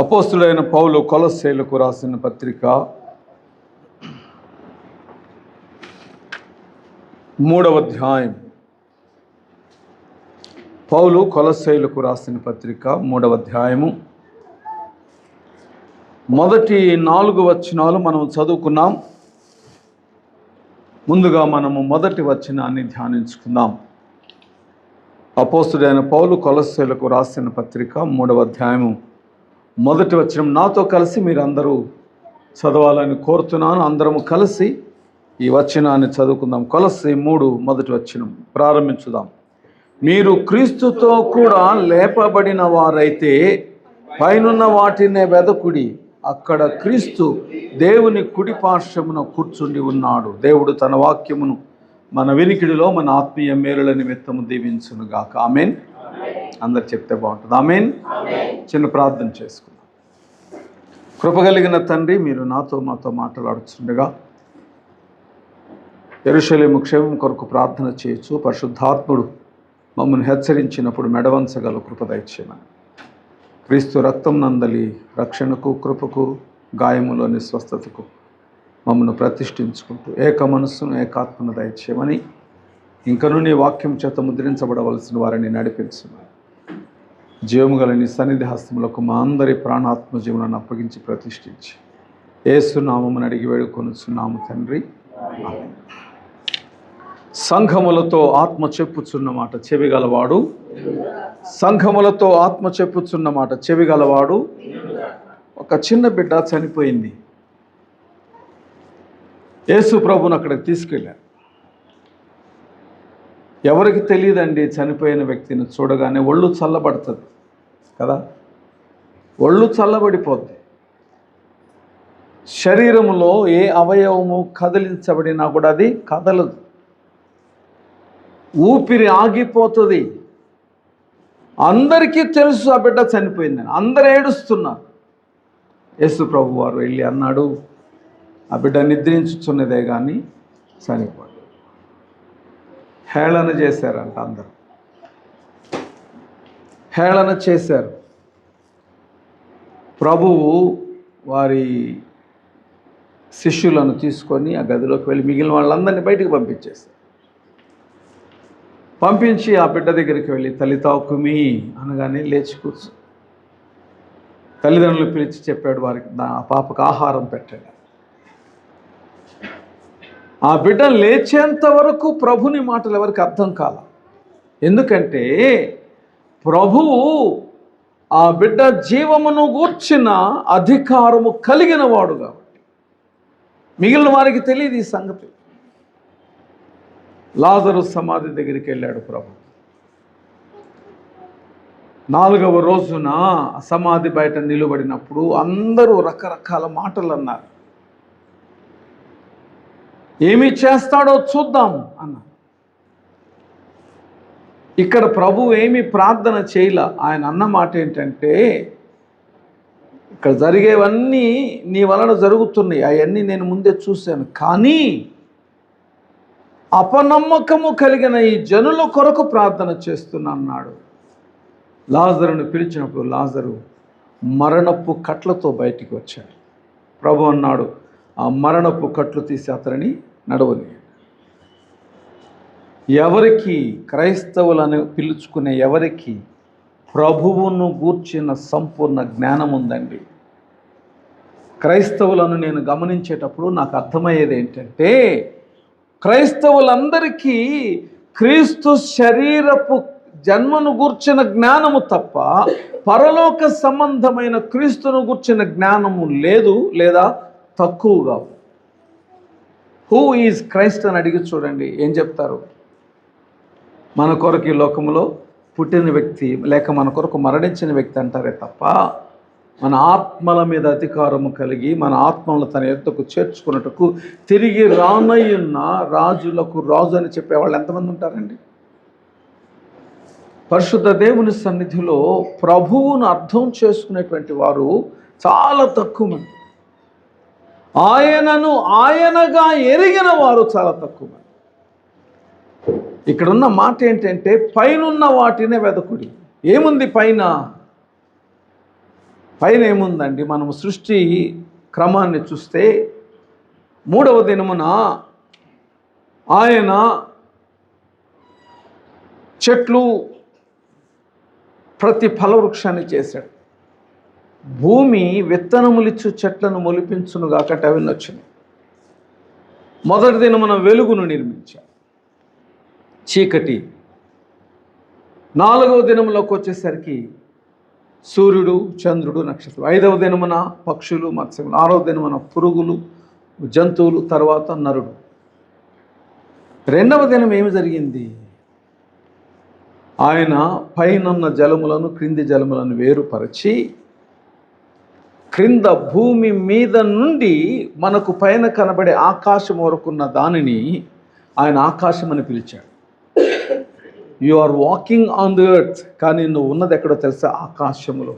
అపోస్తులైన పౌలు కొలస్సీయులకు రాసిన పత్రిక 3వ అధ్యాయం. పౌలు కొలస్సీయులకు రాసిన పత్రిక 3వ అధ్యాయము మొదటి 4 వచనాలు మనం చదువుకున్నాం. ముందుగా మనము మొదటి వచనాన్ని ధ్యానించుకుందాం. అపోస్తులైన పౌలు కొలస్సీయులకు రాసిన పత్రిక 3వ అధ్యాయము మొదటి వచనం. నాతో కలిసి మీరందరూ చదవాలని కోరుతున్నాను. అందరము కలిసి ఈ వచనాన్ని చదువుకుందాం. కొలస్సీ 3 మొదటి వచనం ప్రారంభించుదాం. మీరు క్రీస్తుతో కూడా లేపబడిన వారైతే పైనున్న వాటినే వెదకుడి, అక్కడ క్రీస్తు దేవుని కుడి పార్శ్వమున కూర్చుండి ఉన్నాడు. దేవుడు తన వాక్యమును మన వినికిడిలో మన ఆత్మీయ మేలుల నిమిత్తము దీవించునుగాక. ఆమేన్. అందరు చెప్తే బాగుంటుంది. ఆమేన్. చిన్న ప్రార్థన చేసుకుందాం. కృపగలిగిన తండ్రి, మీరు మాతో మాట్లాడుతుండగా యెరూషలేము క్షేమం కొరకు ప్రార్థన చేయొచ్చు. పరిశుద్ధాత్ముడు మమ్మల్ని హెచ్చరించినప్పుడు మెడవంచగల కృప దయచేయమని, క్రీస్తు రక్తం నందలి రక్షణకు, కృపకు, గాయములోని స్వస్థతకు మమ్మల్ని ప్రతిష్ఠించుకుంటూ ఏక మనస్సును ఏకాత్మను దయచేయమని, ఇంకనూ నీ వాక్యం చేత ముద్రించబడవలసిన వారిని నడిపించమని, జీవము గల నీ సన్నిధి హస్తములకు మా అందరి ప్రాణాత్మ జీవనాన్ని అప్పగించి ప్రతిష్ఠించి యేసు నామమును అడిగి వేడుకొనుచున్నాము తండ్రి. సంఘములతో ఆత్మ చెప్పుచున్న మాట చెవిగలవాడు, సంఘములతో ఆత్మ చెప్పుచున్న మాట చెవిగలవాడు. ఒక చిన్న బిడ్డ చనిపోయింది. యేసు ప్రభువును అక్కడికి తీసుకెళ్ళారు. ఎవరికి తెలియదండి, చనిపోయిన వ్యక్తిని చూడగానే ఒళ్ళు చల్లబడుతుంది కదా, ఒళ్ళు చల్లబడిపోద్ది. శరీరంలో ఏ అవయవము కదిలించబడినా కూడా అది కదలదు, ఊపిరి ఆగిపోతుంది. అందరికీ తెలుసు ఆ బిడ్డ చనిపోయిందని, అందరూ ఏడుస్తున్నారు. యేసు ప్రభు వారు వెళ్ళి అన్నాడు, ఆ బిడ్డ నిద్రించుచున్నదే కానీ చనిపోదు. హేళన చేశారంట, అందరూ హేళన చేశారు. ప్రభువు వారి శిష్యులను తీసుకొని ఆ గదిలోకి వెళ్ళి మిగిలిన వాళ్ళందరినీ బయటికి పంపించేశారు. పంపించి ఆ బిడ్డ దగ్గరికి వెళ్ళి తల్లితా కుమి అనగానే లేచి కూర్చో. తల్లిదండ్రులు పిలిచి చెప్పాడు వారికి, ఆ పాపకు ఆహారం పెట్టాడు. ఆ బిడ్డ లేచేంత వరకు ప్రభుని మాటలు ఎవరికి అర్థం కాల. ఎందుకంటే ప్రభువు ఆ బిడ్డ జీవమును గూర్చిన అధికారము కలిగిన వాడు కాబట్టి. మిగిలిన వారికి తెలియదు ఈ సంగతి. లాజరు సమాధి దగ్గరికి వెళ్ళాడు ప్రభు. 4వ రోజున సమాధి బయట నిలబడినప్పుడు అందరూ రకరకాల మాటలు అన్నారు. ఏమి చేస్తాడో చూద్దాం అన్న. ఇక్కడ ప్రభు ఏమి ప్రార్థన చేయలే. ఆయన అన్న మాట ఏంటంటే, ఇక్కడ జరిగేవన్నీ నీ వలన జరుగుతున్నాయి, అవన్నీ నేను ముందే చూశాను, కానీ అపనమ్మకము కలిగిన ఈ జనుల కొరకు ప్రార్థన చేస్తున్నా అన్నాడు. లాజరును పిలిచినప్పుడు లాజరు మరణపు కట్లతో బయటికి వచ్చాడు. ప్రభు అన్నాడు, ఆ మరణపు కట్లు తీసి అతనిని నడవని. ఎవరికి, క్రైస్తవులను పిలుచుకునే ఎవరికి ప్రభువును గూర్చిన సంపూర్ణ జ్ఞానం ఉందండి. క్రైస్తవులను నేను గమనించేటప్పుడు నాకు అర్థమయ్యేది ఏంటంటే, క్రైస్తవులందరికీ క్రీస్తు శరీరపు జన్మను గూర్చిన జ్ఞానము తప్ప పరలోక సంబంధమైన క్రీస్తును గూర్చిన జ్ఞానము లేదు, లేదా తక్కువగా. హూ ఈజ్ క్రైస్ట్ అని అడిగి చూడండి, ఏం చెప్తారు? మన కొరకు ఈ లోకంలో పుట్టిన వ్యక్తి, లేక మన కొరకు మరణించిన వ్యక్తి అంటారే తప్ప, మన ఆత్మల మీద అధికారము కలిగి మన ఆత్మలను తన యొద్దకు చేర్చుకున్నట్టుకు తిరిగి రానయ్యున్న రాజులకు రాజు అని చెప్పేవాళ్ళు ఎంతమంది ఉంటారండి? పరిశుద్ధ దేవుని సన్నిధిలో ప్రభువును అర్థం చేసుకునేటువంటి వారు చాలా తక్కువ మంది. ఆయనను ఆయనగా ఎరిగిన వారు చాలా తక్కువ మంది. ఇక్కడున్న మాట ఏంటంటే, పైనున్న వాటినే వెదకుడి. ఏముంది పైన? పైన ఏముందండి? మనం సృష్టి క్రమాన్ని చూస్తే 3వ దినమున ఆయన చెట్లు ప్రతి ఫలవృక్షాన్ని చేశాడు. భూమి విత్తనములిచ్చు చెట్లను మొలిపించునుగాక అవన్నీ వచ్చినాయి. మొదటి దినమున వెలుగును నిర్మించాడు, చీకటి. 4వ దినములోకి వచ్చేసరికి సూర్యుడు, చంద్రుడు, నక్షత్రం. 5వ దినమున పక్షులు, మత్స్యములు. 6వ దినమున పురుగులు, జంతువులు, తర్వాత నరుడు. 2వ దినం ఏమి జరిగింది? ఆయన పైనున్న జలములను క్రింది జలములను వేరుపరచి, క్రింద భూమి మీద నుండి మనకు పైన కనబడే ఆకాశం వరకున్న దానిని ఆయన ఆకాశం అని పిలిచాడు. You are walking on the earth, కానీ నువ్వు ఉన్నది ఎక్కడో తెలుసా? ఆకాశములో.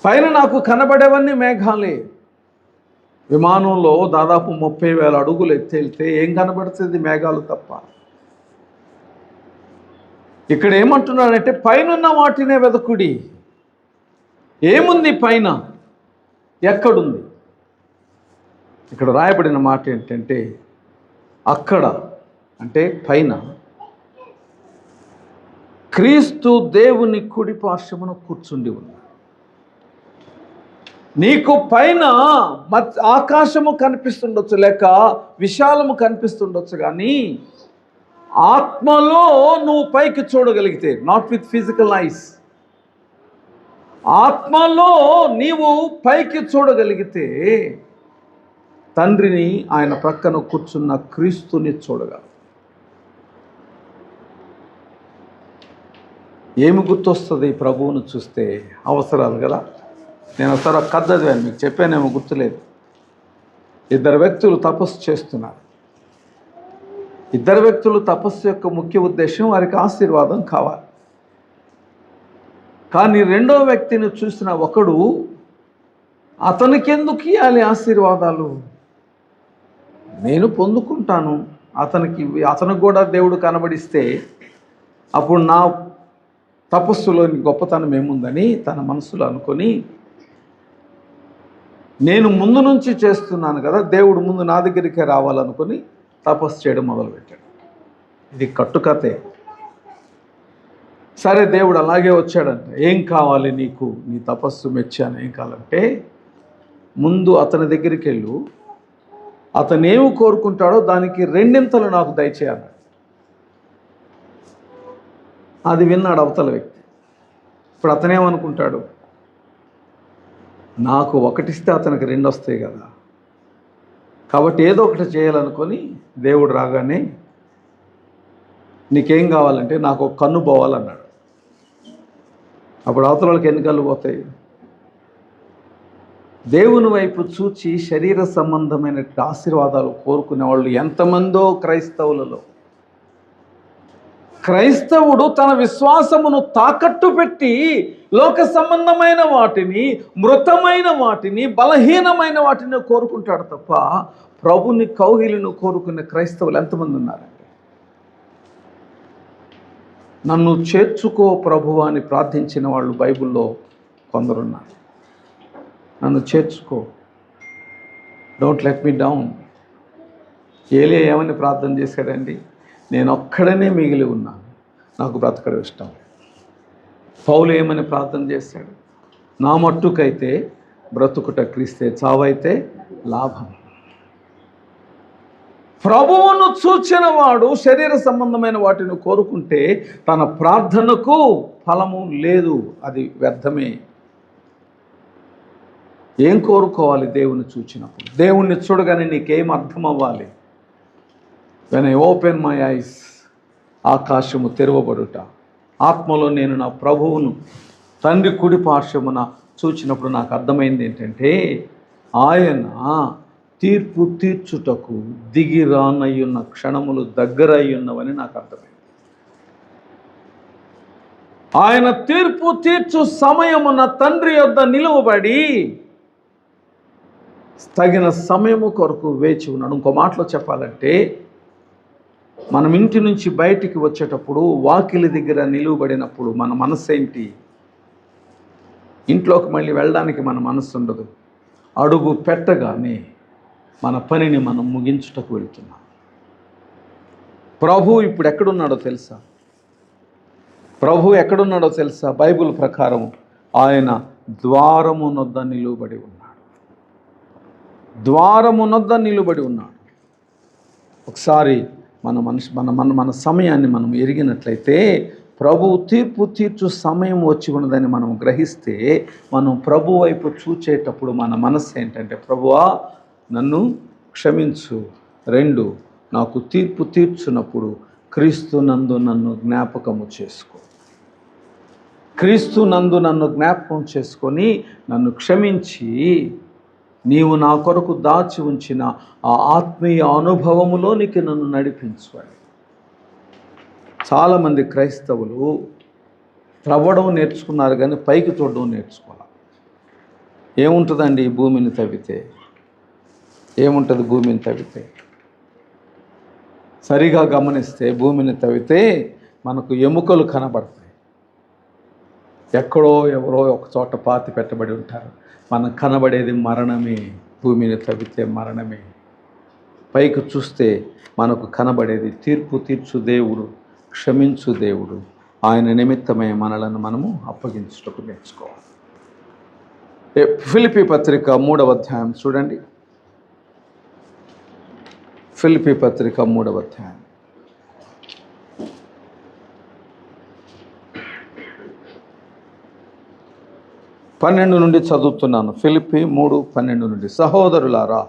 పైన నాకు కనబడేవన్నీ మేఘాలే. విమానంలో దాదాపు 30,000 అడుగులు ఎత్తేళ్తే ఏం కనబడుతుంది? మేఘాలు తప్ప. ఇక్కడ ఏమంటున్నాడంటే పైనున్న వాటినే వెదకుడి. ఏముంది పైన? ఎక్కడుంది? ఇక్కడ రాయబడిన మాట ఏంటంటే అక్కడ, అంటే పైన క్రీస్తు దేవుని కుడి పార్శ్వమున కూర్చుండి ఉన్నాడు. నీకు పైన ఆకాశము కనిపిస్తుండొచ్చు, లేక విశాలము కనిపిస్తుండొచ్చు, కానీ ఆత్మలో నువ్వు పైకి చూడగలిగితే, నాట్ విత్ ఫిజికల్ ఐస్, ఆత్మలో నీవు పైకి చూడగలిగితే తండ్రిని, ఆయన ప్రక్కన కూర్చున్న క్రీస్తుని చూడగలవు. ఏమి గుర్తొస్తుంది ప్రభువును చూస్తే? అవసరాలు కదా. నేను ఒకసారి ఒక కథ చదివాను, మీకు చెప్పానేమో గుర్తులేదు. 2 వ్యక్తులు తపస్సు చేస్తున్నారు. 2 వ్యక్తులు తపస్సు యొక్క ముఖ్య ఉద్దేశం వారికి ఆశీర్వాదం కావాలి. కానీ 2వ వ్యక్తిని చూసిన ఒకడు, అతనికెందుకు ఇవ్వాలి ఆశీర్వాదాలు? నేను పొందుకుంటాను, అతనికి కూడా దేవుడు కనబడిస్తే అప్పుడు నా తపస్సులోని గొప్పతనం ఏముందని తన మనసులో అనుకొని, నేను ముందు నుంచి చేస్తున్నాను కదా, దేవుడు ముందు నా దగ్గరికే రావాలనుకొని తపస్సు చేయడం మొదలుపెట్టాడు. ఇది కట్టుకథే. సరే, దేవుడు అలాగే వచ్చాడంట. ఏం కావాలి నీకు? నీ తపస్సు మెచ్చాను. ఏం కావాలంటే ముందు అతని దగ్గరికి వెళ్ళు, అతను ఏమి కోరుకుంటాడో దానికి 2 నాకు దయచేయాలి. అది విన్నాడు అవతల వ్యక్తి. ఇప్పుడు అతనేమనుకుంటాడు? నాకు 1 ఇస్తే అతనికి 2 వస్తాయి కదా, కాబట్టి ఏదో ఒకటి చేయాలనుకొని దేవుడు రాగానే నీకేం కావాలంటే నాకు ఒక కన్ను పోవాలన్నాడు. అప్పుడు అవతల వాళ్ళకి ఎన్ని కళ్ళు పోతాయి? దేవుని వైపు చూచి శరీర సంబంధమైన ఆశీర్వాదాలు కోరుకునే వాళ్ళు ఎంతమందో క్రైస్తవులలో. క్రైస్తవుడు తన విశ్వాసమును తాకట్టు పెట్టి లోక సంబంధమైన వాటిని, మృతమైన వాటిని, బలహీనమైన వాటిని కోరుకుంటాడు తప్ప ప్రభుని కౌగిలిను కోరుకునే క్రైస్తవులు ఎంతమంది ఉన్నారండి? నన్ను చేర్చుకో ప్రభువా అని ప్రార్థించిన వాళ్ళు బైబిల్లో కొందరున్నారు. నన్ను చేర్చుకో, డోంట్ లెట్ మీ డౌన్. ఏలియా ఏమని ప్రార్థన చేశాడండి? నేను ఒక్కడనే మిగిలి ఉన్నాను, నాకు బ్రతకడం ఇష్టం. పౌలు ఏమని ప్రార్థన చేశాడు? నా మట్టుకైతే బ్రతుకుట క్రీస్తే, చావైతే లాభం. ప్రభువును చూచిన వాడు శరీర సంబంధమైన వాటిని కోరుకుంటే తన ప్రార్థనకు ఫలము లేదు, అది వ్యర్థమే. ఏం కోరుకోవాలి దేవుని చూచినప్పుడు? దేవుణ్ణి చూడగానే నీకేం అర్థం అవ్వాలి? When I open my eyes, ఆకాశము తెరవబడుట. ఆత్మలో నేను నా ప్రభువును తండ్రి కుడి పార్శ్వమున చూచినప్పుడు నాకు అర్థమైంది ఏంటంటే, ఆయన తీర్పు తీర్చుటకు దిగి రానయ్యున్న క్షణములు దగ్గరయ్యున్నవని నాకు అర్థమైంది. ఆయన తీర్పు తీర్చు సమయమున తండ్రి యొద్ద నిలువబడి తగిన సమయము కొరకు వేచి ఉన్నాడు. ఇంకో మాటలో చెప్పాలంటే, మనం ఇంటి నుంచి బయటికి వచ్చేటప్పుడు వాకిలి దగ్గర నిలువబడినప్పుడు మన మనసు ఏంటి? ఇంట్లోకి మళ్ళీ వెళ్ళడానికి మన మనసు ఉండదు. అడుగు పెట్టగానే మన పనిని మనం ముగించుటకు వెళ్తున్నాం. ప్రభు ఇప్పుడు ఎక్కడున్నాడో తెలుసా? ప్రభు ఎక్కడున్నాడో తెలుసా? బైబిల్ ప్రకారం ఆయన ద్వారమునొద్ద నిలువబడి ఉన్నాడు. ద్వారమునొద్ద నిలువబడి ఉన్నాడు. ఒకసారి మన సమయాన్ని మనం ఎరిగినట్లయితే, ప్రభువు తీర్పు తీర్చు సమయం వచ్చి ఉన్నదని మనం గ్రహిస్తే, మనం ప్రభు వైపు చూచేటప్పుడు మన మనస్సు ఏంటంటే, ప్రభువా నన్ను క్షమించు. 2, నాకు తీర్పు తీర్చున్నప్పుడు క్రీస్తు నందు నన్ను జ్ఞాపకము చేసుకో. క్రీస్తు నందు నన్ను జ్ఞాపకం చేసుకొని నన్ను క్షమించి నీవు నా కొరకు దాచి ఉంచిన ఆ ఆత్మీయ అనుభవములోనికి నన్ను నడిపించాలి. చాలామంది క్రైస్తవులు త్రవ్వడం నేర్చుకున్నారు కానీ పైకి చూడడం నేర్చుకోవాలి. ఏముంటుందండి ఈ భూమిని తవ్వితే? ఏముంటుంది భూమిని తవ్వితే? సరిగా గమనిస్తే భూమిని తవ్వితే మనకు ఎముకలు కనబడతాయి. ఎక్కడో ఎవరో ఒక చోట పాతి పెట్టబడి ఉంటారు. మనకు కనబడేది మరణమే. భూమిని తవ్వితే మరణమే. పైకి చూస్తే మనకు కనబడేది తీర్పు తీర్చు దేవుడు, క్షమించు దేవుడు. ఆయన నిమిత్తమే మనలను మనము అప్పగించుటకు నేర్చుకోవాలి. ఫిలిప్పీ పత్రిక 3వ అధ్యాయం చూడండి. ఫిలిప్పీ పత్రిక 3వ అధ్యాయం. పన్నెండు నుండి చదువుతున్నాను. ఫిలిప్పీ 3:12 నుండి. సహోదరులారా,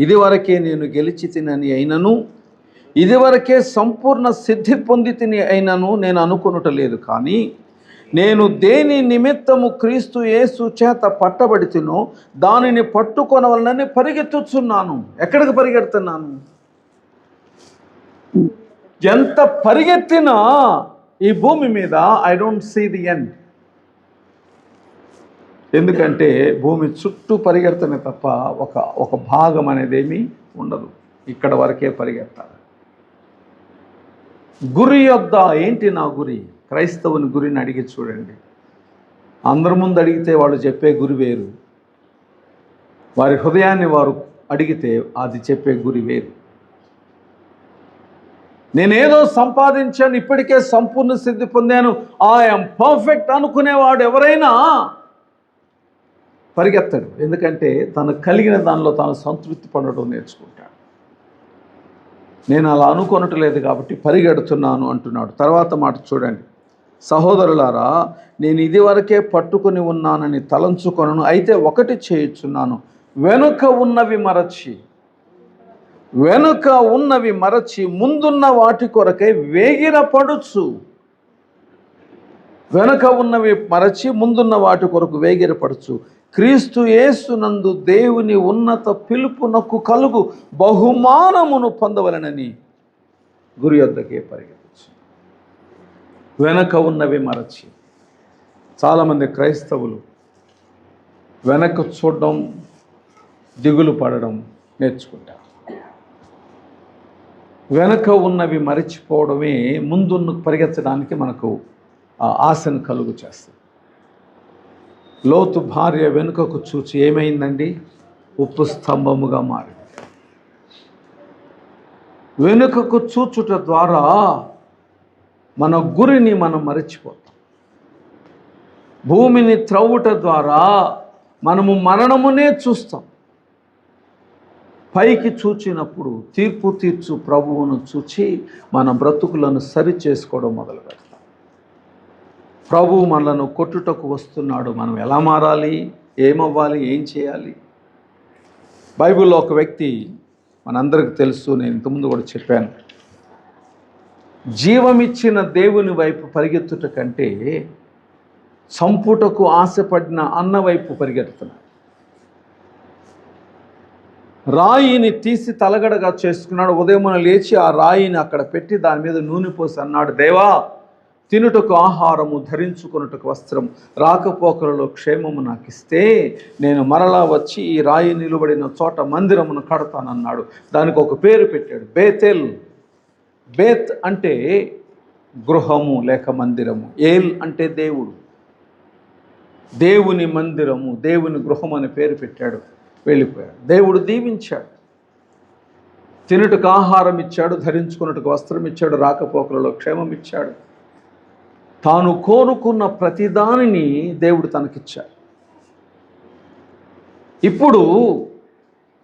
ఇదివరకే నేను గెలిచి తినని అయినను, ఇదివరకే సంపూర్ణ సిద్ధి పొంది తిని అయినను నేను అనుకొనుట లేదు. కానీ నేను దేని నిమిత్తము క్రీస్తు యేసు చేత పట్టబడి తినో దానిని పట్టుకొనవలనని పరిగెత్తుచున్నాను. ఎక్కడికి పరిగెడుతున్నాను? ఎంత పరిగెత్తినా ఈ భూమి మీద I don't see the end. ఎందుకంటే భూమి చుట్టూ పరిగెడతనే తప్ప ఒక భాగం అనేది ఏమీ ఉండదు. ఇక్కడ వరకే పరిగెత్తాలి. గురి యొద్ద ఏంటి నా గురి? క్రైస్తవుని గురిని అడిగి చూడండి. అందరి ముందు అడిగితే వాళ్ళు చెప్పే గురి వేరు. వారి హృదయాన్ని వారు అడిగితే అది చెప్పే గురి వేరు. నేనేదో సంపాదించాను, ఇప్పటికే సంపూర్ణ సిద్ధి పొందాను, ఐఎమ్ పర్ఫెక్ట్ అనుకునేవాడు ఎవరైనా పరిగెత్తడు. ఎందుకంటే తనకు కలిగిన దానిలో తాను సంతృప్తి పడడం నేర్చుకుంటాడు. నేను అలా అనుకొనట్లేదు కాబట్టి పరిగెడుతున్నాను అంటున్నాడు. తర్వాత మాట చూడండి. సహోదరులారా, నేను ఇదివరకే పట్టుకుని ఉన్నానని తలంచుకొనను. అయితే ఒకటి చేయుచున్నాను, వెనుక ఉన్నవి మరచి ముందున్న వాటి కొరకై వేగిరపడుచు. వెనుక ఉన్నవి మరచి ముందున్న వాటి కొరకు వేగిరపడుచు క్రీస్తు యేసునందు దేవుని ఉన్నత పిలుపునకు కలుగు బహుమానమును పొందవలనని గురి యొద్దకే పరిగెత్తచ్చు. వెనక ఉన్నవి మరచి. చాలామంది క్రైస్తవులు వెనక చూడడం, దిగులు పడడం నేర్చుకుంటారు. వెనక ఉన్నవి మరచిపోవడమే ముందున్న పరిగెత్తడానికి మనకు ఆశను కలుగు చేస్తుంది. లోతు భార్య వెనుకకు చూచి ఏమైందండి? ఉప్పు స్తంభముగా మారింది. వెనుకకు చూచుట ద్వారా మన గురిని మనం మరచిపోతాం. భూమిని త్రవ్వుట ద్వారా మనము మరణమునే చూస్తాం. పైకి చూచినప్పుడు తీర్పు తీర్చు ప్రభువును చూచి మన బ్రతుకులను సరి చేసుకోవడం మొదలు పెడతాం. ప్రభువు మనలను కొట్టుటకు వస్తున్నాడు. మనం ఎలా మారాలి? ఏమవ్వాలి? ఏం చేయాలి? బైబిల్లో ఒక వ్యక్తి మనందరికి తెలుసు, నేను ఇంతకుముందు కూడా చెప్పాను. జీవమిచ్చిన దేవుని వైపు పరిగెత్తుట కంటే చంపుటకు ఆశపడిన అన్న వైపు పరిగెడుతున్నాడు. రాయిని తీసి తలగడగా చేసుకున్నాడు. ఉదయమున లేచి ఆ రాయిని అక్కడ పెట్టి దాని మీద నూనె పోసి అన్నాడు, దేవా, తినుటకు ఆహారము, ధరించుకొనుటకు వస్త్రం, రాకపోకలలో క్షేమము నాకు ఇస్తే నేను మరలా వచ్చి ఈ రాయి నిలబడిన చోట మందిరమును కడతానన్నాడు. దానికి ఒక పేరు పెట్టాడు, బేతెల్. బేత్ అంటే గృహము లేక మందిరము, ఏల్ అంటే దేవుడు. దేవుని మందిరము, దేవుని గృహం అని పేరు పెట్టాడు, వెళ్ళిపోయాడు. దేవుడు దీవించాడు, తినుటకు ఆహారం ఇచ్చాడు, ధరించుకున్నట్టుకు వస్త్రం ఇచ్చాడు, రాకపోకలలో క్షేమం ఇచ్చాడు. తాను కోరుకున్న ప్రతిదానిని దేవుడు తనకిచ్చాడు. ఇప్పుడు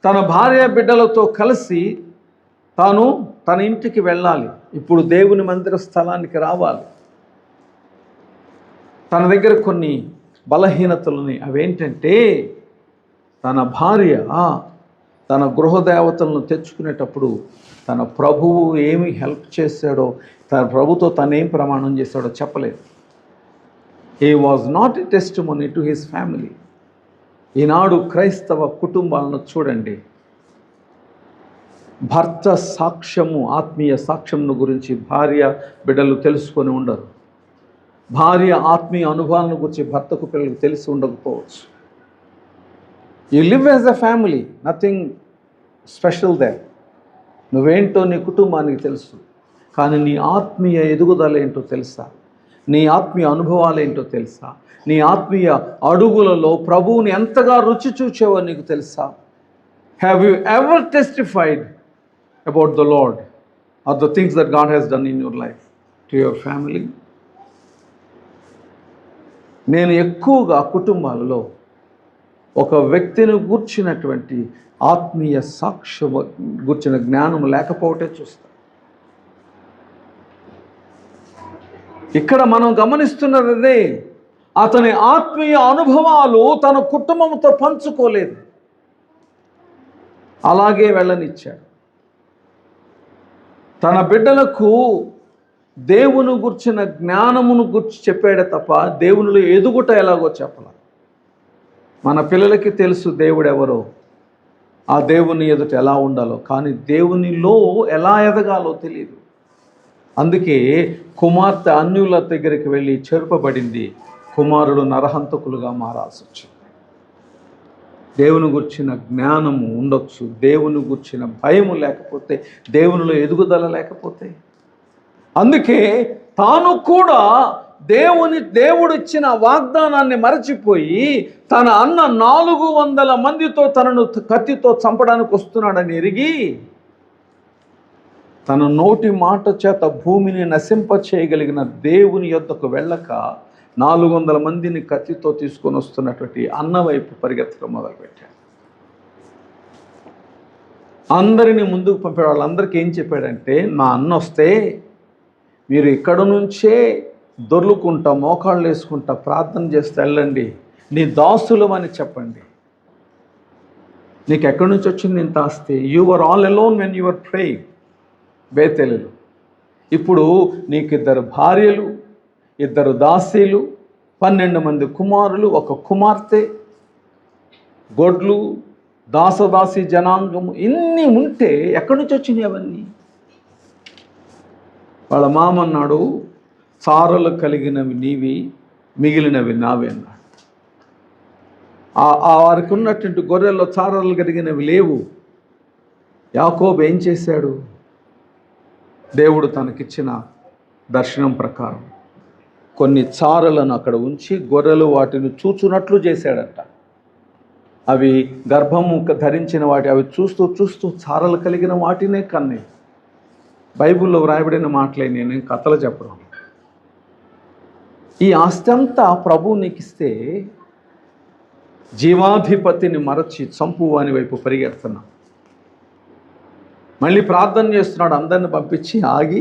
తన భార్య బిడ్డలతో కలిసి తాను తన ఇంటికి వెళ్ళాలి. ఇప్పుడు దేవుని మందిర స్థలానికి రావాలి. తన దగ్గర కొన్ని బలహీనతలుని, అవేంటంటే తన భార్య తన గృహదేవతలను తెచ్చుకునేటప్పుడు తన ప్రభువు ఏమి హెల్ప్ చేశాడో, తన ప్రభుతో తనేం ప్రమాణం చేశాడో చెప్పలేదు. He was not a testimony to his family. ఈనాడు క్రైస్తవ కుటుంబాలను చూడండి, భర్త సాక్ష్యము, ఆత్మీయ సాక్ష్యంను గురించి భార్య బిడ్డలు తెలుసుకొని ఉండరు. భార్య ఆత్మీయ అనుభవాలను గురించి భర్తకు పిల్లలకు తెలిసి ఉండకపోవచ్చు. You live as a family, nothing special they. నువ్వేంటో నీ కుటుంబానికి తెలుసు, కానీ నీ ఆత్మీయ ఎదుగుదల ఏంటో తెలుసా? నీ ఆత్మీయ అనుభవాలు ఏంటో తెలుసా? నీ ఆత్మీయ అడుగులలో ప్రభువుని ఎంతగా రుచి చూచావో నీకు తెలుసా? Have you ever testified about the lord or the things that God has done in your life to your family? నేను ఎక్కువగా కుటుంబాలలో ఒక వ్యక్తిని గూర్చినటువంటి ఆత్మీయ సాక్ష్యం గూర్చిన జ్ఞానం లేకపోవటే చూస్తాం. ఇక్కడ మనం గమనిస్తున్నది అదే, అతని ఆత్మీయ అనుభవాలు తన కుటుంబంతో పంచుకోలేదు, అలాగే వెళ్ళనిచ్చాడు. తన బిడ్డలకు దేవుని గుర్చిన జ్ఞానమును గుర్చి చెప్పాడే తప్ప దేవునిలో ఎదుగుట ఎలాగో చెప్పాల. మన పిల్లలకి తెలుసు దేవుడు ఎవరో, ఆ దేవుని ఎదుట ఎలా ఉండాలో, కానీ దేవునిలో ఎలా ఎదగాలో తెలియదు. అందుకే కుమార్తె అన్యుల దగ్గరికి వెళ్ళి చెరుపబడింది, కుమారుడు నరహంతకులుగా మారాల్సి వచ్చింది. దేవుని గుర్చిన జ్ఞానము ఉండొచ్చు, దేవుని గుర్చిన భయము లేకపోతే, దేవునిలో ఎదుగుదల లేకపోతే. అందుకే తాను కూడా దేవుడిచ్చిన వాగ్దానాన్ని మరచిపోయి తన అన్న 400 మందితో తనను కత్తితో చంపడానికి వస్తున్నాడని ఎరిగి తన నోటి మాట చేత భూమిని నశింప చేయగలిగిన దేవుని యొద్దకు వెళ్ళక 400 మందిని కత్తితో తీసుకొని వస్తున్నటువంటి అన్న వైపు పరిగెత్తడం మొదలుపెట్టాడు. అందరినీ ముందుకు పంపాడు. వాళ్ళందరికీ ఏం చెప్పాడంటే, మా అన్న వస్తే మీరు ఇక్కడ నుంచే దొర్లుకుంటా, మోకాళ్ళు వేసుకుంటా ప్రార్థన చేస్తే వెళ్ళండి, నీ దాసులమని చెప్పండి. నీకు ఎక్కడి నుంచి వచ్చింది ఇంత ఆస్తి? You were all alone when you were praying బేతెలులో. ఇప్పుడు నీకు 2 భార్యలు, 2 దాసీలు, 12 మంది కుమారులు, 1 కుమార్తె, గొడ్లు, దాసదాసి జనాంగము, ఇన్ని ఉంటే ఎక్కడి నుంచి వచ్చినాయి అవన్నీ? వాళ్ళ మామ అన్నాడు, చారలు కలిగినవి నీవి, మిగిలినవి నావే అన్నాడు. వారికి ఉన్నటువంటి గొర్రెల్లో చారలు కలిగినవి లేవు. యాకోబు ఏం చేశాడు? దేవుడు తనకిచ్చిన దర్శనం ప్రకారం కొన్ని చారలను అక్కడ ఉంచి గొర్రెలు వాటిని చూచున్నట్లు చేశాడట. అవి గర్భము ధరించిన వాటి, అవి చూస్తూ చూస్తూ చారలు కలిగిన వాటినే కన్నాయి. బైబిల్లో వ్రాయబడిన మాటలే, నేను కథలు చెప్పడం. ఈ ఆస్తి అంతా ప్రభువు నీకు ఇస్తే జీవాధిపతిని మరచి చంపువాని వైపు పరిగెడుతున్నా. మళ్ళీ ప్రార్థన చేస్తున్నాడు, అందరిని పంపించి ఆగి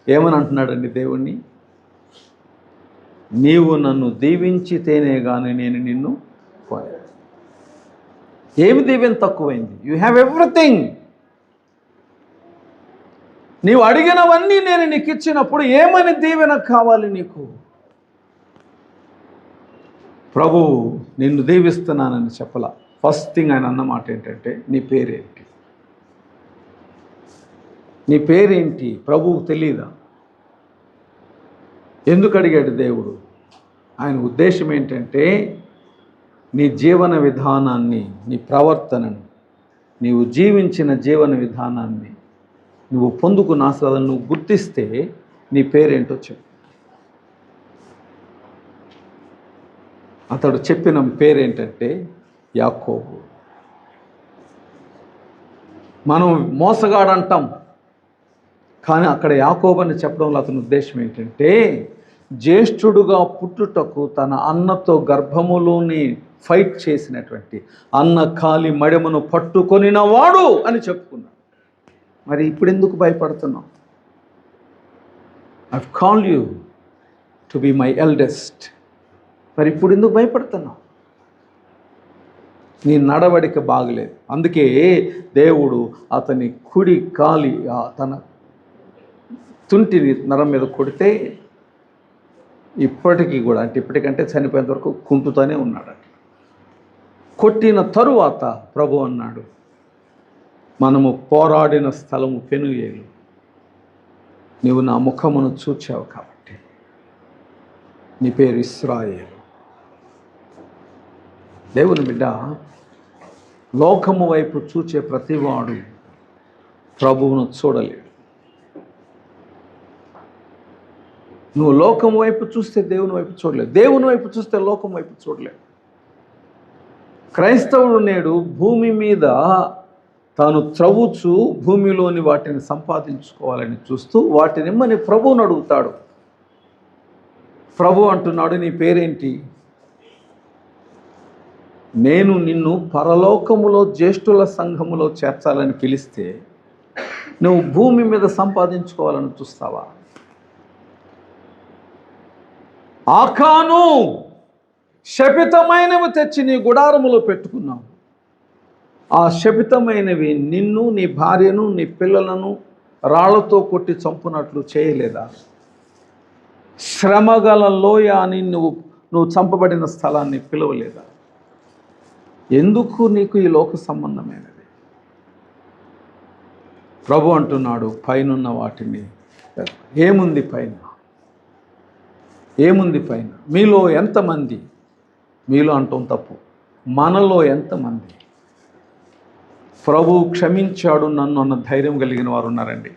ఏమని అంటున్నాడండి దేవుణ్ణి? నీవు నన్ను దీవించితేనే కానీ నేను నిన్ను పోయా. ఏమి దీవెన తక్కువైంది? You have everything. నీవు అడిగినవన్నీ నేను నీకు ఇచ్చినప్పుడు ఏమని దీవెన కావాలి నీకు? ప్రభువు నిన్ను దీవిస్తున్నానని చెప్పలా. ఫస్ట్ థింగ్ ఆయన అన్నమాట ఏంటంటే, నీ పేరేంటి? నీ పేరేంటి ప్రభువుకు తెలీదా? ఎందుకు అడిగాడు దేవుడు? ఆయన ఉద్దేశం ఏంటంటే, నీ జీవన విధానాన్ని, నీ ప్రవర్తనను, నీవు జీవించిన జీవన విధానాన్ని, నువ్వు పొందుకున్న ఆశలను నువ్వు గుర్తిస్తే నీ పేరేంటో చెప్పు. అతడు చెప్పిన పేరేంటంటే యాకోబు. మనం మోసగాడు అంటాం, కానీ అక్కడ యాకోబు అని చెప్పడంలో అతని ఉద్దేశం ఏంటంటే జ్యేష్ఠుడుగా పుట్టుటకు తన అన్నతో గర్భములోని ఫైట్ చేసినటువంటి అన్న కాలి మడమను పట్టుకొనినవాడు అని చెప్పుకున్నాడు. మరి ఇప్పుడు ఎందుకు భయపడుతున్నావు? I call you to be my eldest. మరి ఇప్పుడు ఎందుకు భయపడుతున్నావు? నీ నడవడిక బాగలేదు. అందుకే దేవుడు అతని కుడి కాలి తన తుంటిని నరం మీద కొడితే ఇప్పటికీ కూడా, అంటే ఇప్పటికంటే చనిపోయేంత వరకు కుంటుతూనే ఉన్నాడు. కొట్టిన తరువాత ప్రభు అన్నాడు, మనము పోరాడిన స్థలము పెనుయేలు, నీవు నా ముఖమును చూచావు కాబట్టి నీ పేరు ఇశ్రాయేలు. దేవుని బిడ్డ, లోకము వైపు చూచే ప్రతివాడు ప్రభువును చూడలేడు. నువ్వు లోకం వైపు చూస్తే దేవుని వైపు చూడలేవు, దేవుని వైపు చూస్తే లోకం వైపు చూడలేవు. క్రైస్తవుడు నేడు భూమి మీద తాను త్రవ్వుచు భూమిలోని వాటిని సంపాదించుకోవాలని చూస్తూ వాటిని ఇమ్మని ప్రభువుని అడుగుతాడు. ప్రభు అంటున్నాడు, నీ పేరేంటి? నేను నిన్ను పరలోకములో జ్యేష్ఠుల సంఘములో చేర్చాలని పిలిస్తే నువ్వు భూమి మీద సంపాదించుకోవాలని చూస్తావా? ఆకాను శపితమైనవి తెచ్చి నీ గుడారములో పెట్టుకున్నావు. ఆ శపితమైనవి నిన్ను, నీ భార్యను, నీ పిల్లలను రాళ్లతో కొట్టి చంపునట్లు చేయలేదా? శ్రమగల లోయ అని నువ్వు చంపబడిన స్థలాన్ని పిలవలేదా? ఎందుకు నీకు ఈ లోక సంబంధమైనది? ప్రభు అంటున్నాడు, పైనున్న వాటిని. ఏముంది పైన? ఏముంది పైన? మీలో ఎంతమంది, మీలో అంటాం తప్పు, మనలో ఎంతమంది ప్రభు క్షమించాడు నన్ను అన్న ధైర్యం కలిగిన వారు ఉన్నారండి?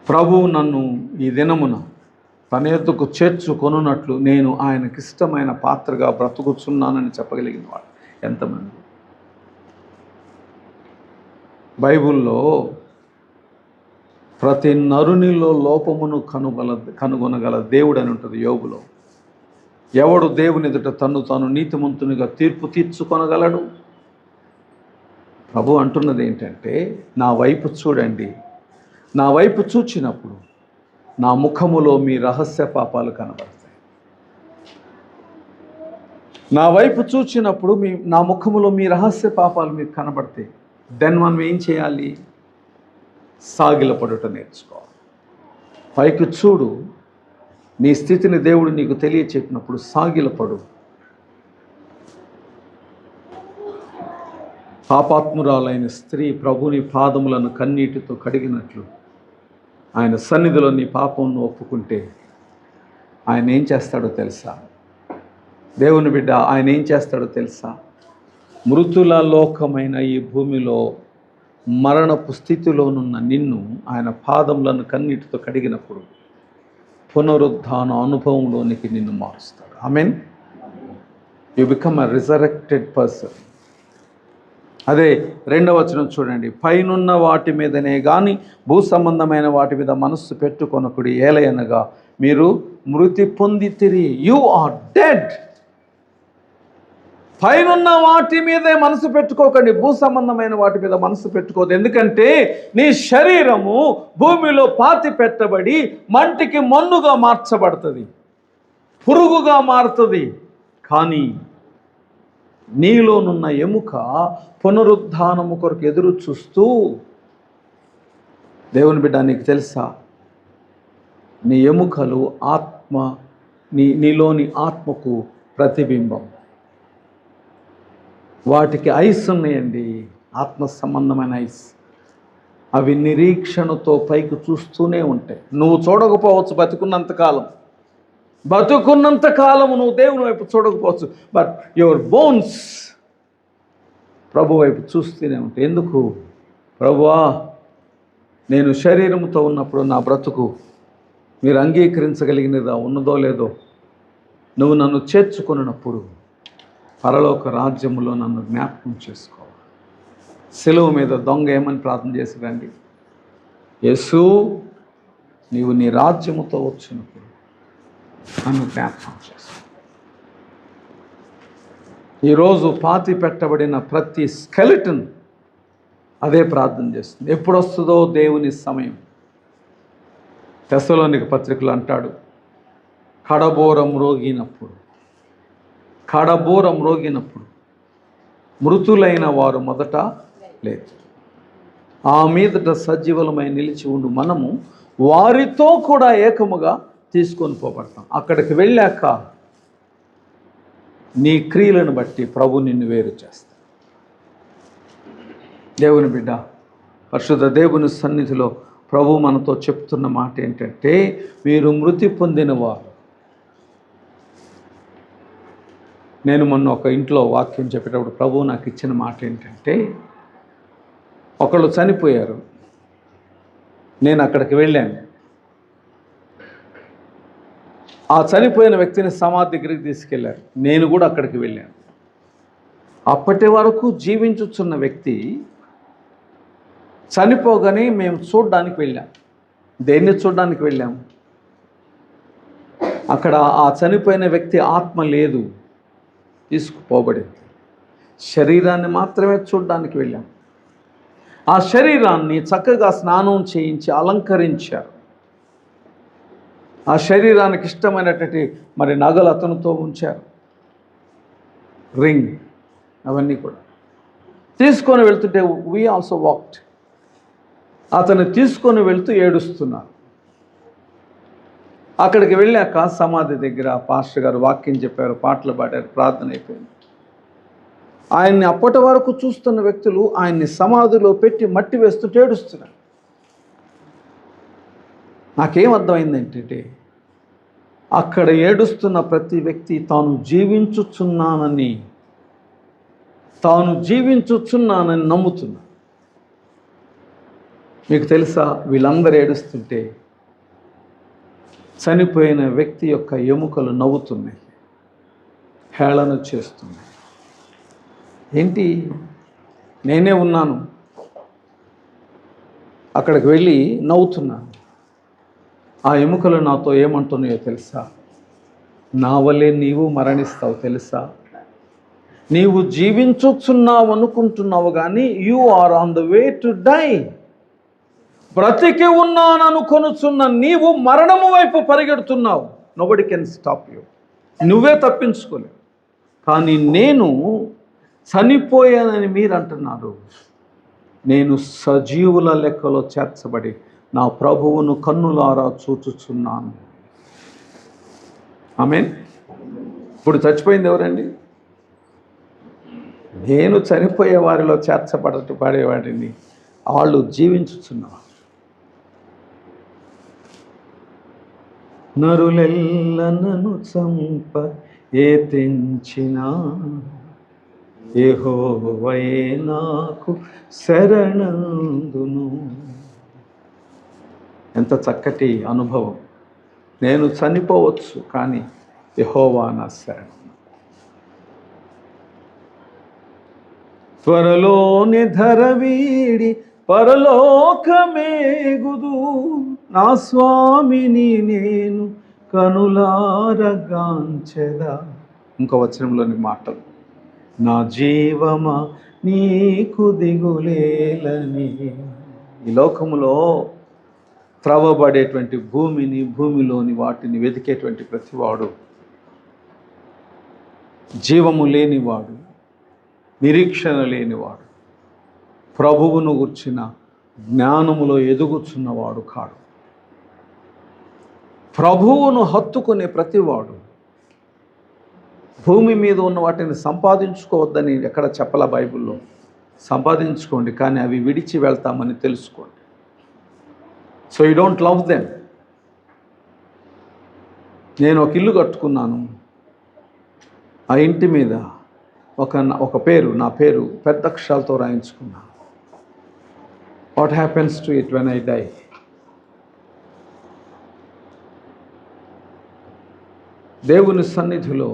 ప్రభువు నన్ను ఈ దినమున తన యొద్దకు చేర్చుకొనున్నట్లు నేను ఆయనకిష్టమైన పాత్రగా బ్రతుకుతున్నానని చెప్పగలిగిన వాడు ఎంతమంది? బైబిల్లో ప్రతి నరునిలో లోపమును కనుగొనగల దేవుడు అని ఉంటుంది. యోబులో, ఎవడు దేవుని ఎదుట తన్ను తాను నీతిమంతునిగా తీర్పు తీర్చుకొనగలడు? ప్రభు అంటున్నది ఏంటంటే, నా వైపు చూడండి, నా వైపు చూచినప్పుడు నా ముఖములో మీ రహస్య పాపాలు కనబడతాయి. నా వైపు చూచినప్పుడు నా ముఖములో మీ రహస్య పాపాలు మీకు కనబడతాయి. దెన్ మనం ఏం చేయాలి? సాగిలపడుట నేర్చుకోవాలి. పైకి చూడు, నీ స్థితిని దేవుడు నీకు తెలియచెప్పినప్పుడు సాగిలపడు. పాపాత్మురాలైన స్త్రీ ప్రభుని పాదములను కన్నీటితో కడిగినట్లు ఆయన సన్నిధిలో నీ పాపంను ఒప్పుకుంటే ఆయన ఏం చేస్తాడో తెలుసా? దేవుని బిడ్డ, ఆయన ఏం చేస్తాడో తెలుసా? మృతుల లోకమైన ఈ భూమిలో మరణపు స్థితిలోనున్న నిన్ను ఆయన పాదములను కన్నీటితో కడిగినప్పుడు పునరుద్ధాన అనుభవంలోనికి నిన్ను మారుస్తాడు. Amen. You become a resurrected person. అదే 2వ వచనం చూడండి, పైనున్న వాటి మీదనే కానీ భూ సంబంధమైన వాటి మీద మనస్సు పెట్టుకొనకుడి, ఏలయనగా మీరు మృతి పొందితిరి. You are dead. పైనున్న వాటి మీదే మనసు పెట్టుకోకండి, భూ సంబంధమైన వాటి మీద మనసు పెట్టుకోదు. ఎందుకంటే నీ శరీరము భూమిలో పాతి పెట్టబడి మంటికి మన్నుగా మార్చబడుతుంది, పురుగుగా మారుతుంది. కానీ నీలోనున్న ఎముక పునరుద్ధానము కొరకు ఎదురు చూస్తూ, దేవుని బిడ్డ నీకు తెలుసా, నీ ఎముకలు ఆత్మ, నీలోని ఆత్మకు ప్రతిబింబం. వాటికి ఐస్ ఉన్నాయండి, ఆత్మ సంబంధమైన ఐస్. అవి నిరీక్షణతో పైకి చూస్తూనే ఉంటాయి. నువ్వు చూడకపోవచ్చు బతుకున్నంత కాలము నువ్వు దేవుని వైపు చూడకపోవచ్చు, బట్ యువర్ బోన్స్ ప్రభు వైపు చూస్తూనే ఉంటాయి. ఎందుకు? ప్రభువా, నేను శరీరంతో ఉన్నప్పుడు నా బ్రతుకు మీరు అంగీకరించగలిగినదా ఉన్నదో లేదో నువ్వు నన్ను చేర్చుకున్నప్పుడు పరలోక రాజ్యములో నన్ను జ్ఞాపకం చేసుకోవాలి. సిలువ మీద దొంగ ఏమని ప్రార్థన చేశాడండి? యేసు, నీవు నీ రాజ్యముతో వచ్చినప్పుడు నన్ను జ్ఞాపకం చేసుకో. ఈరోజు పాతి పెట్టబడిన ప్రతి స్కెలిటన్ అదే ప్రార్థన చేస్తుంది. ఎప్పుడు వస్తుందో దేవుని సమయం. తెస్సలోనిక పత్రికలు అంటాడు, కడబోరం రోగినప్పుడు మృతులైన వారు మొదట లేదు, ఆ మీదట సజీవులమై నిలిచి ఉండు మనము వారితో కూడా ఏకముగా తీసుకొని పోబడతాం. అక్కడికి వెళ్ళాక నీ క్రియలను బట్టి ప్రభు నిన్ను వేరు చేస్తాడు. దేవుని బిడ్డ, పరిశుద్ధ దేవుని సన్నిధిలో ప్రభు మనతో చెప్తున్న మాట ఏంటంటే, మీరు మృతి పొందిన వారు. నేను మొన్న ఒక ఇంట్లో వాక్యం చెప్పేటప్పుడు ప్రభు నాకు ఇచ్చిన మాట ఏంటంటే, ఒకళ్ళు చనిపోయారు, నేను అక్కడికి వెళ్ళాను. ఆ చనిపోయిన వ్యక్తిని సమాధి దగ్గరికి తీసుకెళ్లారు, నేను కూడా అక్కడికి వెళ్ళాను. అప్పటి వరకు జీవించుచున్న వ్యక్తి చనిపోగానే మేము చూడడానికి వెళ్ళాం. దేన్ని చూడడానికి వెళ్ళాము? అక్కడ ఆ చనిపోయిన వ్యక్తి ఆత్మ లేదు, తీసుకుపోబడింది. శరీరాన్ని మాత్రమే చూడడానికి వెళ్ళాం. ఆ శరీరాన్ని చక్కగా స్నానం చేయించి అలంకరించారు. ఆ శరీరానికి ఇష్టమైనటువంటి మరి నగలు అతనితో ఉంచారు, రింగ్, అవన్నీ కూడా తీసుకొని వెళ్తుంటే వీ ఆల్సో వాక్డ్. అతను తీసుకొని వెళ్తూ ఏడుస్తున్నారు. అక్కడికి వెళ్ళాక సమాధి దగ్గర పాస్టర్ గారు వాక్యం చెప్పారు, పాటలు పాడారు, ప్రార్థన అయిపోయింది. ఆయన్ని అప్పటి వరకు చూస్తున్న వ్యక్తులు ఆయన్ని సమాధిలో పెట్టి మట్టి వేస్తుంటే ఏడుస్తున్నారు. నాకేం అర్థమైంది ఏంటంటే, అక్కడ ఏడుస్తున్న ప్రతి వ్యక్తి తాను జీవించుచున్నానని నమ్ముతున్నా. మీకు తెలుసా, వీళ్ళందరూ ఏడుస్తుంటే చనిపోయిన వ్యక్తి యొక్క ఎముకలు నవ్వుతున్నాయి, హేళన చేస్తున్నాయి. ఏంటి, నేనే ఉన్నాను అక్కడికి వెళ్ళి నవ్వుతున్నాను. ఆ ఎముకలు నాతో ఏమంటున్నాయో తెలుసా? నా వల్లే నీవు మరణిస్తావు తెలుసా? నీవు జీవించుచున్నావు అనుకుంటున్నావు, కానీ you are on the way to die. బ్రతికి ఉన్నాను అనుకొనుచున్న నీవు మరణము వైపు పరిగెడుతున్నావు. Nobody can stop you. నువ్వే తప్పించుకోలేవు. కానీ నేను చనిపోయానని మీరు అంటున్నారు. నేను సజీవుల లెక్కలో చేర్చబడి నా ప్రభువును కన్నులారా చూచుచున్నాను. ఆమేన్. ఇప్పుడు చచ్చిపోయింది ఎవరండి? నేను చనిపోయే వారిలో పడేవాడిని, వాళ్ళు జీవించుచున్నారు. నరులెల్ల నన్ను చంప ఏ తెంచినా యెహోవాయే నాకు శరణందును. ఎంత చక్కటి అనుభవం. నేను చనిపోవచ్చు, కానీ యెహోవా నా శరణం. త్వరలోని ధర వీడి పరలోకమేగుదు, నా స్వామిని నేను కనులారగాంచెదా. ఇంకో వచనంలోని మాటలు, నా జీవమా నీకు దిగులేలని. ఈ లోకములో త్రవ్వబడేటువంటి భూమిని, భూమిలోని వాటిని వెతికేటువంటి ప్రతివాడు జీవము లేనివాడు, నిరీక్షణ లేనివాడు, ప్రభువును గుర్చిన జ్ఞానములో ఎదుగుచున్నవాడు కాడు. ప్రభువును హత్తుకునే ప్రతివాడు భూమి మీద ఉన్న వాటిని సంపాదించుకోవద్దని ఎక్కడ చెప్పలా బైబిల్లో. సంపాదించుకోండి, కానీ అవి విడిచి వెళ్తామని తెలుసుకోండి. So you don't love them. నేను ఒక ఇల్లు కట్టుకున్నాను, ఆ ఇంటి మీద ఒక పేరు, నా పేరు పెద్ద అక్షరాలతో రాయించుకున్నాను. What happens to it when I die? దేవుని సన్నిధిలో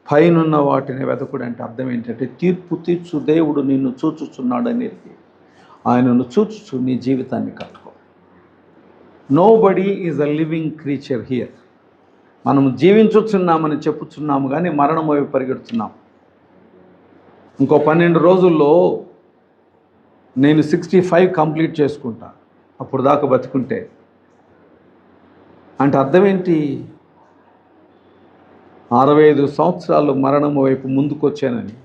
పైనున్న వాటిని వెతకుడు అంటే అర్థం ఏంటంటే తీర్పు తీర్చు దేవుడు నిన్ను చూచుచున్నాడని ఆయనను చూచుచు నీ జీవితాన్ని కట్టుకో. Nobody is a living creature here. మనం జీవించుచున్నామని చెప్పుచున్నాము కానీ మరణం వైపు పరిగెడుతున్నాం. ఇంకో 12 రోజుల్లో నేను 65 కంప్లీట్ చేసుకుంటా, అప్పుడు దాకా బతుకుంటే అంటే అర్థం ఏంటి? 65 సంవత్సరాలు మరణం వైపు ముందుకొచ్చానని.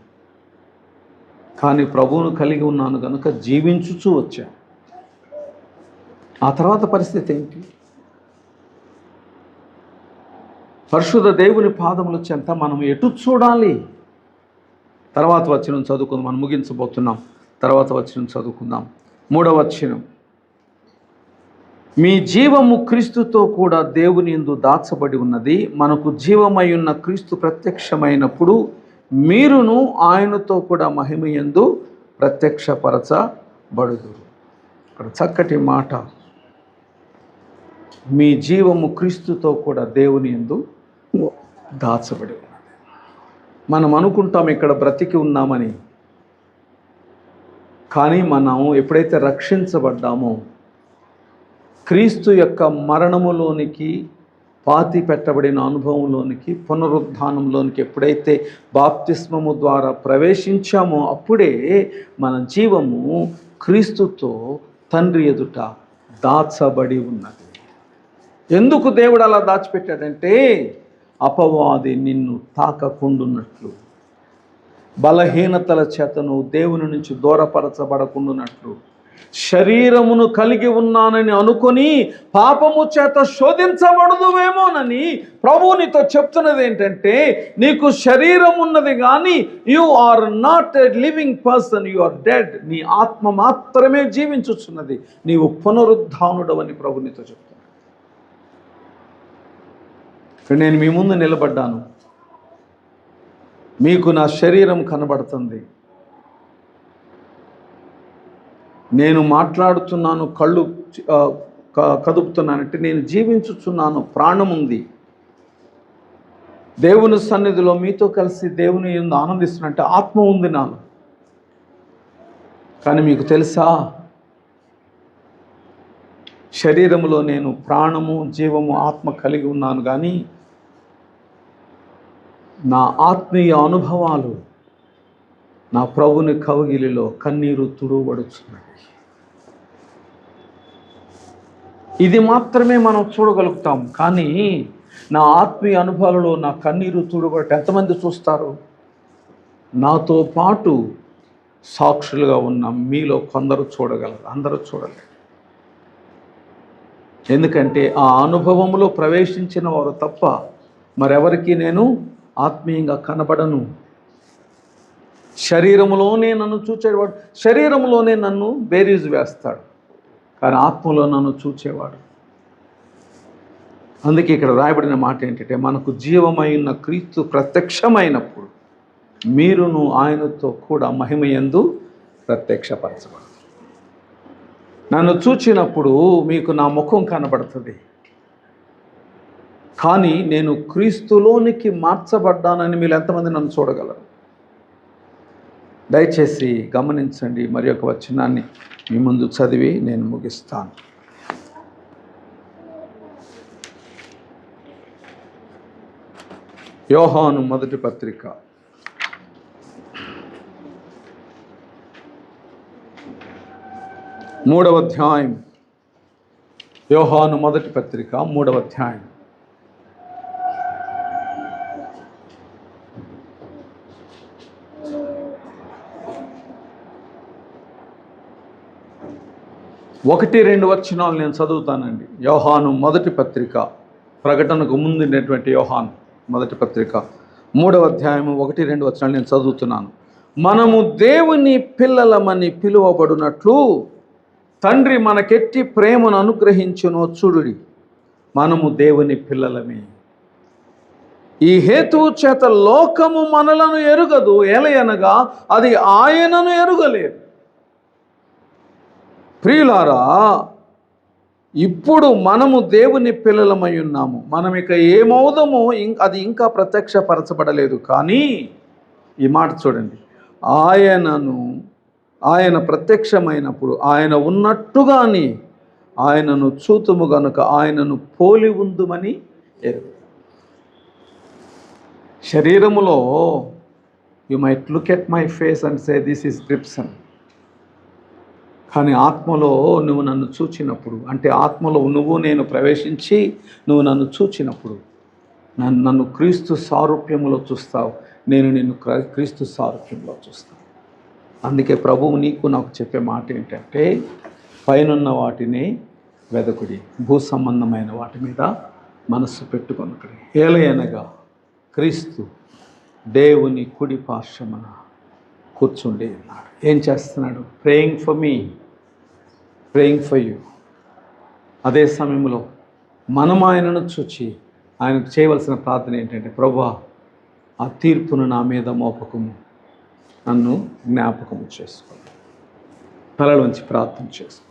కానీ ప్రభువును కలిగి ఉన్నాను కనుక జీవించుచూ వచ్చాను. ఆ తర్వాత పరిస్థితి ఏంటి? పరిశుద్ధ దేవుని పాదముల చెంత మనం ఎటు చూడాలి? తర్వాత వచనం చదువుకుందాం. మనం ముగించబోతున్నాం. తర్వాత వచనం చదువుకుందాం. 3వ వచనం, మీ జీవము క్రీస్తుతో కూడా దేవుని యందు దాచబడి ఉన్నది. మనకు జీవమై ఉన్న క్రీస్తు ప్రత్యక్షమైనప్పుడు మీరును ఆయనతో కూడా మహిమ యందు ప్రత్యక్షపరచబడుదురు. ఇక్కడ చక్కటి మాట, మీ జీవము క్రీస్తుతో కూడా దేవుని యందు దాచబడి ఉన్నది. మనం అనుకుంటాం ఇక్కడ బ్రతికి ఉన్నామని, కానీ మనం ఎప్పుడైతే రక్షించబడ్డామో క్రీస్తు యొక్క మరణములోనికి, పాతి పెట్టబడిన అనుభవంలోనికి, పునరుద్ధానంలోనికి ఎప్పుడైతే బాప్తిస్మము ద్వారా ప్రవేశించామో అప్పుడే మన జీవము క్రీస్తుతో తండ్రి ఎదుట దాచబడి ఉన్నది. ఎందుకు దేవుడు అలా దాచిపెట్టాడంటే అపవాది నిన్ను తాకకుండున్నట్లు, బలహీనతల చేతను దేవుని నుంచి దూరపరచబడకుండున్నట్లు, శరీరమును కలిగి ఉన్నానని అనుకొని పాపము చేత శోధించబడదువేమోనని ప్రభువు నీతో చెప్తున్నది ఏంటంటే, నీకు శరీరం ఉన్నది కానీ you are not a living person, you are dead. నీ ఆత్మ మాత్రమే జీవించుచున్నది. నీవు పునరుద్ధానుడవని ప్రభు నీతో చెప్తున్నాడు. నేను మీ ముందు నిలబడ్డాను, మీకు నా శరీరం కనబడుతుంది, నేను మాట్లాడుతున్నాను, కళ్ళు కదుపుతున్నానంటే నేను జీవించుచున్నాను, ప్రాణం ఉంది. దేవుని సన్నిధిలో మీతో కలిసి దేవుని యందు ఆనందిస్తున్నట్టే ఆత్మ ఉంది నాలో. కానీ మీకు తెలుసా, శరీరంలో నేను ప్రాణము, జీవము, ఆత్మ కలిగి ఉన్నాను, కానీ నా ఆత్మీయ అనుభవాలు నా ప్రభుని కౌగిలిలో కన్నీరు తుడువడుచున్నది. ఇది మాత్రమే మనం చూడగలుగుతాం. కానీ నా ఆత్మీయ అనుభవాలలో నా కన్నీరు తుడుబట్టి ఎంతమంది చూస్తారు? నాతో పాటు సాక్షులుగా ఉన్న మీలో కొందరు చూడగలరు, అందరూ చూడలేరు. ఎందుకంటే ఆ అనుభవంలో ప్రవేశించిన వారు తప్ప మరెవరికి నేను ఆత్మీయంగా కనబడను. శరీరంలోనే నన్ను చూచేవాడు, శరీరంలోనే నన్ను బేరీజు వేస్తాడు, కానీ ఆత్మలో నన్ను చూచేవాడు. అందుకే ఇక్కడ రాయబడిన మాట ఏంటంటే, మనకు జీవమైన క్రీస్తు ప్రత్యక్షమైనప్పుడు మీరును ఆయనతో కూడా మహిమయందు ప్రత్యక్షపరచబడతారు. నన్ను చూచినప్పుడు మీకు నా ముఖం కనబడుతుంది, కానీ నేను క్రీస్తులోనికి మార్చబడ్డానని మీరు ఎంతమంది నన్ను చూడగలరు? దయచేసి గమనించండి. మరి ఒక వచనాన్ని మీ ముందు చదివి నేను ముగిస్తాను. యోహాను మొదటి పత్రిక 3వ అధ్యాయం. యోహాను మొదటి పత్రిక 3వ అధ్యాయం. ఒకటి 2 వచనాలు నేను చదువుతానండి. యోహాను మొదటి పత్రిక, ప్రకటనకు ముందున్నటువంటి యోహాను మొదటి పత్రిక 3వ అధ్యాయము 1-2 వచనాలు నేను చదువుతున్నాను. మనము దేవుని పిల్లలమని పిలువబడినట్లు తండ్రి మనకెట్టి ప్రేమను అనుగ్రహించునో చూడుడి. మనము దేవుని పిల్లలమే. ఈ హేతువు చేత లోకము మనలను ఎరుగదు, ఏలయనగా అది ఆయనను ఎరుగలేదు. ప్రియులారా, ఇప్పుడు మనము దేవుని పిల్లలమై ఉన్నాము. మనం ఇక ఏమవుదామో అది ఇంకా ప్రత్యక్షపరచబడలేదు. కానీ ఈ మాట చూడండి, ఆయన ప్రత్యక్షమైనప్పుడు ఆయన ఉన్నట్టుగాని ఆయనను చూతుము గనుక ఆయనను పోలి ఉందుమని ఎరుగు. శరీరములో you might look at my face and say this is Gripson. కానీ ఆత్మలో నువ్వు నన్ను చూచినప్పుడు, అంటే ఆత్మలో నేను ప్రవేశించి నువ్వు నన్ను చూచినప్పుడు నన్ను క్రీస్తు సారూప్యములో చూస్తావు, నేను నిన్ను క్రీస్తు సారూప్యంలో చూస్తాను. అందుకే ప్రభువు నాకు చెప్పే మాట ఏంటంటే, పైనున్న వాటిని వెదకుడి, భూ సంబంధమైన వాటి మీద మనస్సు పెట్టుకొనకుడి. ఏలయనగా క్రీస్తు దేవుని కుడి పార్శ్వమున కూర్చుండి ఉన్నాడు. ఏం చేస్తున్నాడు? Praying for me, praying for you. అదే సమయంలో మనం ఆయనను చూచి ఆయనకు చేయవలసిన ప్రార్థన ఏంటంటే, ప్రభువా ఆ తీర్పును నా మీద మోపకము, నన్ను జ్ఞాపకము చేసుకో. తలలోంచి ప్రార్థన చేసుకో.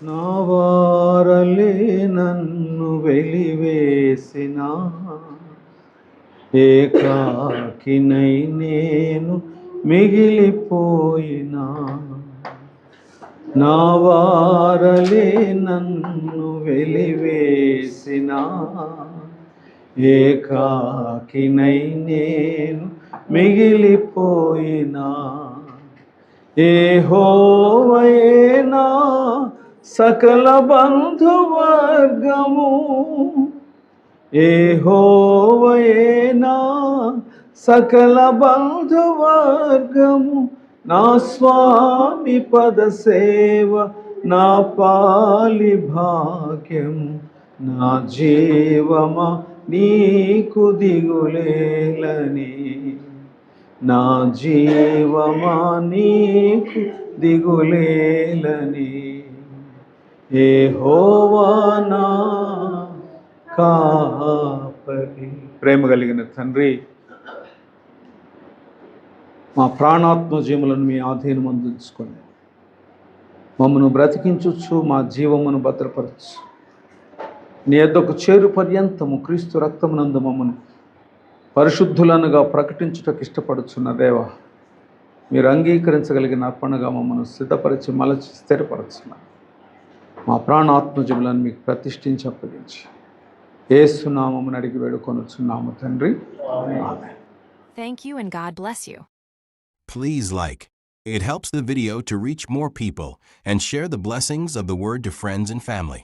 నా వారలే నన్ను వెలివేసిన ఏకాకినై నేను మిగిలిపోయినా, నా వారలే నన్ను వెలివేసిన ఏకాకినై నేను మిగిలిపోయినా, యెహోవాయేనా సకల బంధువర్గము, యెహోవాయేనా సకల బంధువర్గము, నా స్వామి పద సేవ నా పాలి భాగ్యము, నా జీవమా నీకు దిగులేలని, నా జీవమా నీకు దిగులేలని, యెహోవా నా కాపరి. ప్రేమ కలిగిన తండ్రి, మా ప్రాణాత్మ జీవులను మీ ఆధీనమందు ఉంచుకొని మమ్మను బ్రతికించచ్చు, మా జీవమును భద్రపరచు. నీ యొద్దకు చేరు పర్యంతము క్రీస్తు రక్తమునందు మమ్మను పరిశుద్ధులనుగా ప్రకటించుటకు ఇష్టపడుచున్న దేవా, మీరు అంగీకరించగలిగిన అర్పణగా మమ్మను సిద్ధపరిచి మలచి స్థిరపరచున్నారు. మా ప్రాణాత్మజములను మీకు ప్రతిష్ఠించి అప్పగించి యేసు నామమున అడిగి వేడుకొనుచున్నాము తండ్రి, ఆమేన్. Thank you and God bless you. Please like. It helps the video to reach more people, and share the blessings of the word to friends and family.